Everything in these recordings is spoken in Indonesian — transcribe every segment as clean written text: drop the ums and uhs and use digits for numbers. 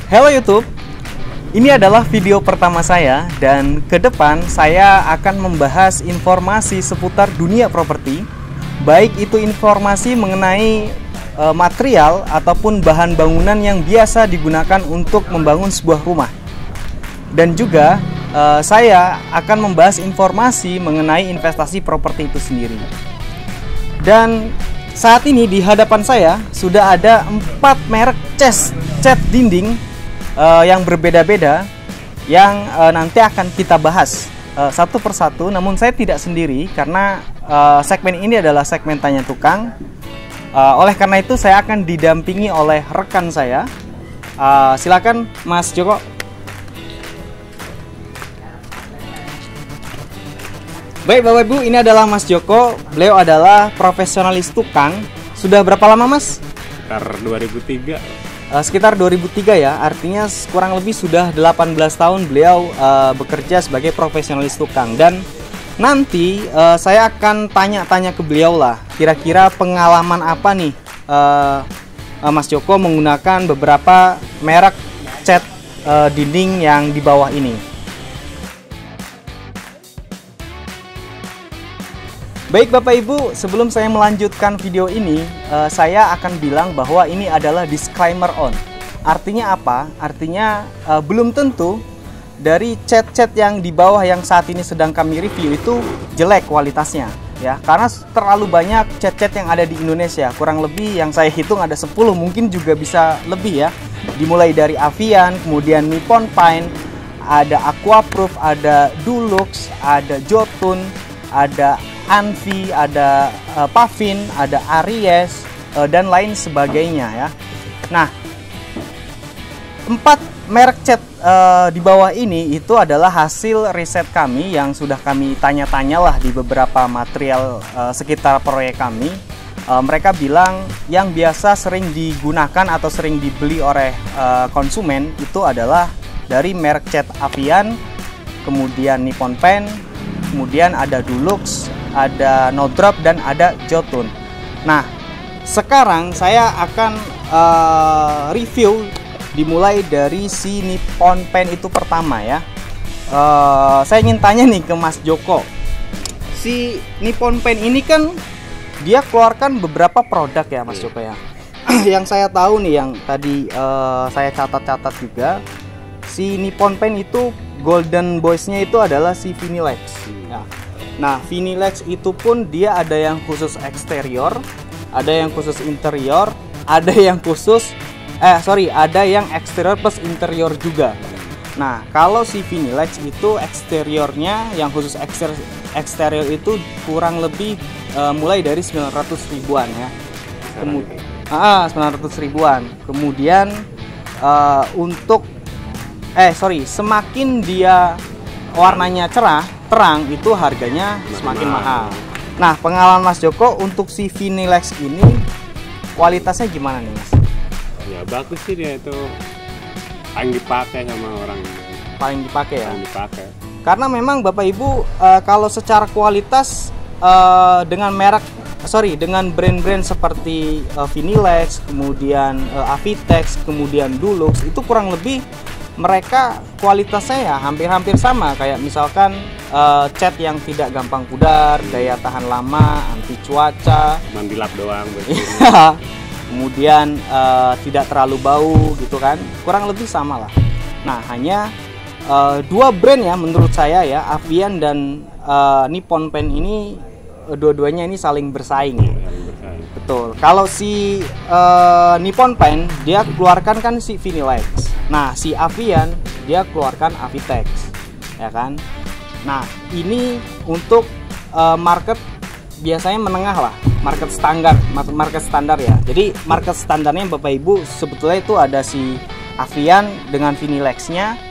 Halo YouTube, ini adalah video pertama saya dan ke depan saya akan membahas informasi seputar dunia properti, baik itu informasi mengenai material ataupun bahan bangunan yang biasa digunakan untuk membangun sebuah rumah. Dan juga saya akan membahas informasi mengenai investasi properti itu sendiri. Dan saat ini di hadapan saya sudah ada 4 merek cat dinding yang berbeda-beda yang nanti akan kita bahas satu persatu. Namun saya tidak sendiri karena segmen ini adalah segmen tanya tukang. Oleh karena itu saya akan didampingi oleh rekan saya. Silakan Mas Joko. Baik Bapak Ibu, ini adalah Mas Joko. Beliau adalah profesionalis tukang. Sudah berapa lama Mas? Sekitar 2003. Sekitar 2003 ya, artinya kurang lebih sudah 18 tahun beliau bekerja sebagai profesionalis tukang. Dan nanti saya akan tanya-tanya ke beliau lah, kira-kira pengalaman apa nih Mas Joko menggunakan beberapa merek cat dinding yang di bawah ini. Baik Bapak Ibu, sebelum saya melanjutkan video ini, saya akan bilang bahwa ini adalah disclaimer on. Artinya apa? Artinya belum tentu dari cat-cat yang di bawah yang saat ini sedang kami review itu jelek kualitasnya, ya. Karena terlalu banyak cat-cat yang ada di Indonesia. Kurang lebih yang saya hitung ada 10, mungkin juga bisa lebih ya. Dimulai dari Avian, kemudian Nippon Paint, ada Aquaproof, ada Dulux, ada Jotun, ada Anvi, ada Pavin, ada Aries, dan lain sebagainya ya. Nah, 4 merek cat di bawah ini itu adalah hasil riset kami yang sudah kami tanya-tanya lah di beberapa material sekitar proyek kami. Mereka bilang yang biasa sering digunakan atau sering dibeli oleh konsumen itu adalah dari merek cat Avian, kemudian Nippon Paint, kemudian ada Dulux, ada No Drop, dan ada Jotun. Nah, sekarang saya akan review dimulai dari si Nippon Paint itu pertama ya. Saya ingin tanya nih ke Mas Joko. Si Nippon Paint ini kan dia keluarkan beberapa produk ya Mas Joko ya. Yang saya tahu nih, yang tadi saya catat-catat juga, si Nippon Paint itu Golden Boys-nya itu adalah si Vinilex ya. Nah, Vinilex itu pun dia ada yang khusus eksterior, ada yang khusus interior, ada yang khusus ada yang eksterior plus interior juga. Nah, kalau si Vinilex itu eksteriornya yang khusus eksterior itu kurang lebih mulai dari 900 ribuan ya. 900 ribuan. Kemudian untuk semakin dia warnanya terang itu harganya semakin mahal. Nah, pengalaman Mas Joko untuk si Vinilex ini kualitasnya gimana nih Mas? Ya bagus sih, dia itu paling dipakai sama orang. Paling dipakai ya? Paling dipakai. Karena memang Bapak Ibu kalau secara kualitas dengan brand-brand seperti Vinilex, kemudian Avitex, kemudian Dulux itu kurang lebih mereka kualitasnya ya hampir-hampir sama, kayak misalkan cat yang tidak gampang pudar, daya tahan lama, anti cuaca, mandi lap doang kemudian tidak terlalu bau gitu kan, kurang lebih sama lah. Nah, hanya 2 brand ya menurut saya ya, Avian dan Nippon Paint ini dua-duanya ini saling bersaing ya. Betul. Kalau si Nippon Paint dia keluarkan kan si Vinilex. Nah, si Avian dia keluarkan Avitex, ya kan? Nah, ini untuk market biasanya menengah lah, market standar ya. Jadi market standarnya Bapak Ibu sebetulnya itu ada si Avian dengan Vinilexnya,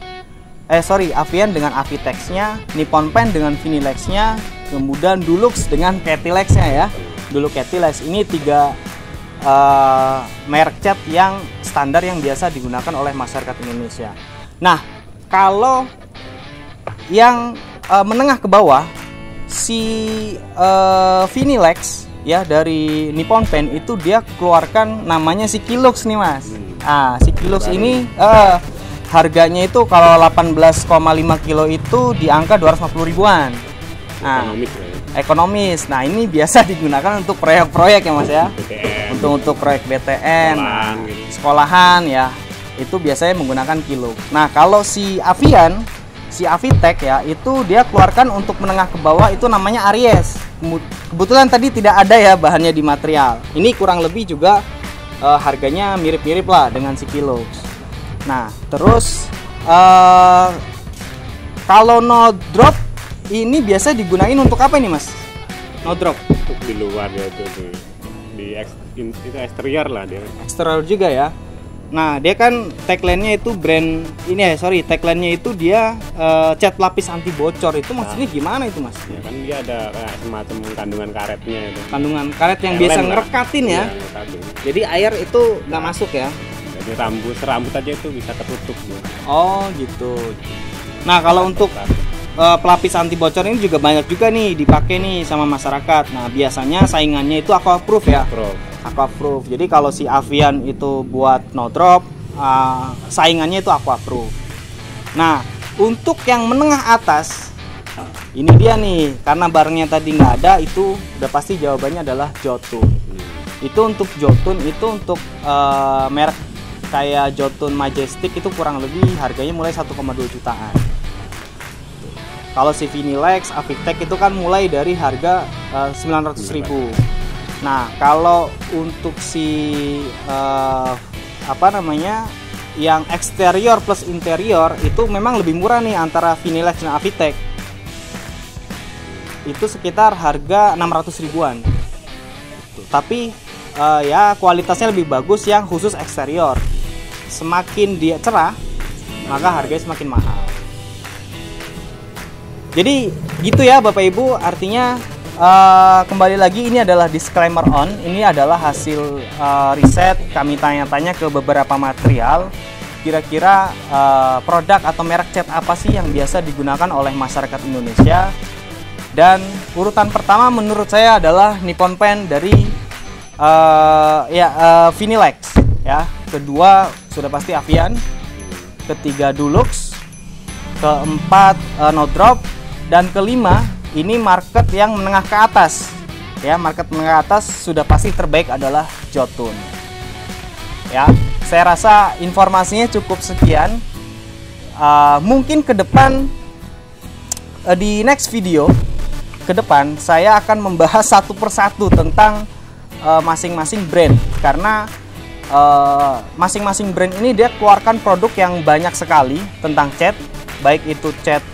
Avian dengan Avitexnya, Nippon Paint dengan Vinilexnya, kemudian Dulux dengan Catilexnya ya. Dulux Catilux ini 3 merek cat yang standar yang biasa digunakan oleh masyarakat Indonesia. Nah, kalau yang menengah ke bawah, si Vinilex ya dari Nippon Paint itu dia keluarkan namanya si Kilux nih Mas. Si Kilux ini harganya itu kalau 18,5 kilo itu di angka 250 ribuan. Ekonomis ya. Ekonomis. Nah, ini biasa digunakan untuk proyek-proyek ya Mas ya. BTN. Untuk proyek BTN, Sekolahan, gitu. sekolahan ya. Itu biasanya menggunakan Kilux. Nah, kalau si Avian, si Avitec ya, itu dia keluarkan untuk menengah ke bawah itu namanya Aries. Kebetulan tadi tidak ada ya bahannya di material. Ini kurang lebih juga harganya mirip-mirip lah dengan si Kilux. Nah, terus kalau no drop ini biasa digunain untuk apa ini Mas? No drop Untuk di luar ya itu itu eksterior lah dia. eksterior juga ya. Nah, dia kan tagline-nya itu brand ini ya, tagline-nya itu dia cat lapis anti bocor. Itu maksudnya gimana itu Mas? Ya kan dia ada kayak semacam kandungan karetnya itu. Kandungan karet yang Lem biasa lah. ngerekatin ya. Iya, ngerekatin. Jadi air itu nggak masuk ya. Jadi rambut aja itu bisa ketutup gitu. Oh, gitu. Nah, kalau untuk pelapis anti bocor ini juga banyak juga nih dipakai nih sama masyarakat. Nah, biasanya saingannya itu Aquaproof ya. Aquaproof. Jadi kalau si Avian itu buat no drop, saingannya itu Aquaproof. Nah, untuk yang menengah atas, ini dia nih, karena barangnya tadi nggak ada, itu udah pasti jawabannya adalah Jotun. Itu untuk Jotun, itu untuk merek kayak Jotun Majestic itu kurang lebih harganya mulai 1,2 jutaan. Kalau si Vinilex, Avitec itu kan mulai dari harga 900.000. Nah, kalau untuk si yang eksterior plus interior itu memang lebih murah nih antara Vinilex dan Avitec. Itu sekitar harga 600 ribuan. Tapi ya kualitasnya lebih bagus yang khusus eksterior. Semakin dia cerah, maka harganya semakin mahal. Jadi gitu ya Bapak Ibu, artinya kembali lagi ini adalah disclaimer on. Ini adalah hasil riset kami tanya-tanya ke beberapa material. Kira-kira produk atau merek cat apa sih yang biasa digunakan oleh masyarakat Indonesia? Dan urutan pertama menurut saya adalah Nippon Paint dari Vinilex ya. Kedua sudah pasti Avian. Ketiga Dulux. Keempat No Drop. Dan kelima, ini market yang menengah ke atas. Ya, market menengah ke atas sudah pasti terbaik adalah Jotun. Ya, saya rasa informasinya cukup sekian. Mungkin ke depan di next video ke depan saya akan membahas satu persatu tentang masing-masing brand, karena masing-masing brand ini dia keluarkan produk yang banyak sekali tentang cat, baik itu cat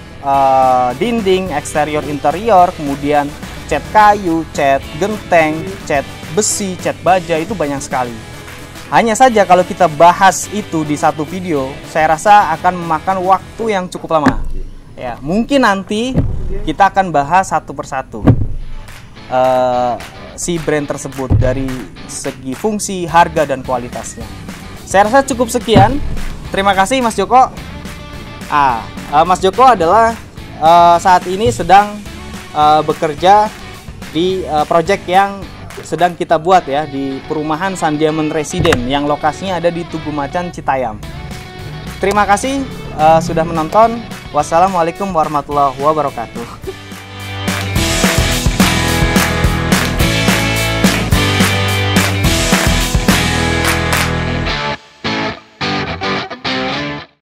dinding, eksterior, interior, kemudian cat kayu, cat genteng, cat besi, cat baja, itu banyak sekali. Hanya saja kalau kita bahas itu di satu video, saya rasa akan memakan waktu yang cukup lama. Ya, mungkin nanti kita akan bahas satu persatu si brand tersebut dari segi fungsi, harga, dan kualitasnya. Saya rasa cukup sekian. Terima kasih Mas Joko. Mas Joko adalah saat ini sedang bekerja di proyek yang sedang kita buat ya di perumahan Sandiamen Residen yang lokasinya ada di Tugu Macan, Citayam. Terima kasih sudah menonton. Wassalamualaikum warahmatullahi wabarakatuh.